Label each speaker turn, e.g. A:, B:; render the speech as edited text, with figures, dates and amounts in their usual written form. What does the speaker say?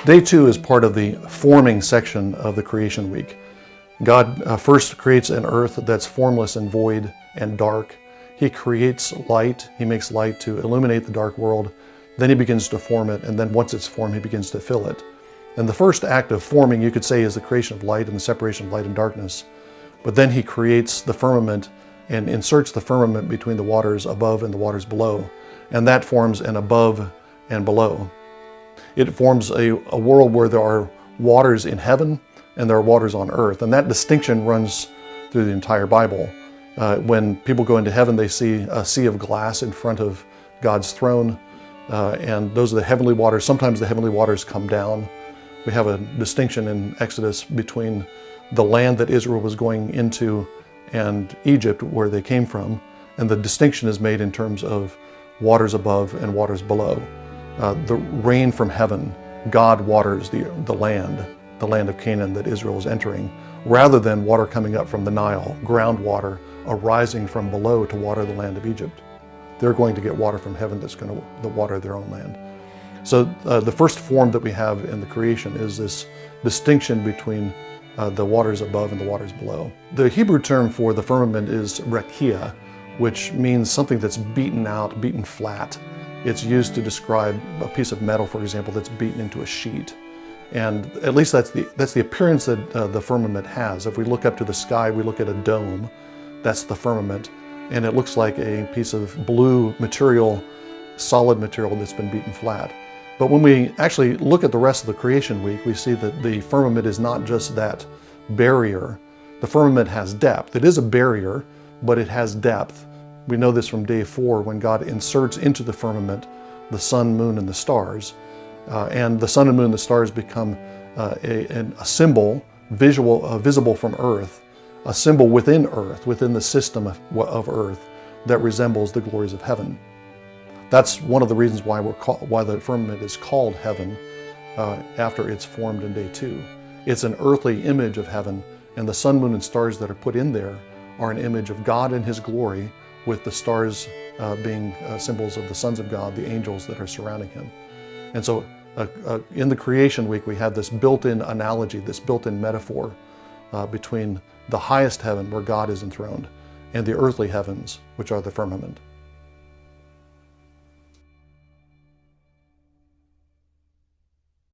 A: Day 2 is part of the forming section of the creation week. God first creates an earth that's formless and void and dark. He creates light. He makes light to illuminate the dark world. Then he begins to form it, and then once it's formed, he begins to fill it. And the first act of forming, you could say, is the creation of light and the separation of light and darkness. But then he creates the firmament and inserts the firmament between the waters above and the waters below. And that forms an above and below. It forms a world where there are waters in heaven and there are waters on earth. And that distinction runs through the entire Bible. When people go into heaven, they see a sea of glass in front of God's throne. And those are the heavenly waters. Sometimes the heavenly waters come down. We have a distinction in Exodus between the land that Israel was going into and Egypt, where they came from. And the distinction is made in terms of waters above and waters below. The rain from heaven, God waters the land of Canaan that Israel is entering, rather than water coming up from the Nile, groundwater arising from below to water the land of Egypt. They're going to get water from heaven that's going to water their own land. So the first form that we have in the creation is this distinction between the waters above and the waters below. The Hebrew term for the firmament is rakia, which means something that's beaten out, beaten flat. It's used to describe a piece of metal, for example, that's beaten into a sheet. And at least that's the appearance that the firmament has. If we look up to the sky, we look at a dome. That's the firmament. And it looks like a piece of blue material, solid material that's been beaten flat. But when we actually look at the rest of the creation week, we see that the firmament is not just that barrier. The firmament has depth. It is a barrier, but it has depth. We know this from day 4, when God inserts into the firmament the sun, moon, and the stars. And the sun and moon and the stars become a symbol, visible from earth, a symbol within earth, within the system of earth that resembles the glories of heaven. That's one of the reasons why the firmament is called heaven after it's formed in day 2. It's an earthly image of heaven, and the sun, moon, and stars that are put in there are an image of God and His glory, with the stars being symbols of the sons of God, the angels that are surrounding Him. And so in the creation week, we have this built-in analogy, this built-in metaphor between the highest heaven, where God is enthroned, and the earthly heavens, which are the firmament.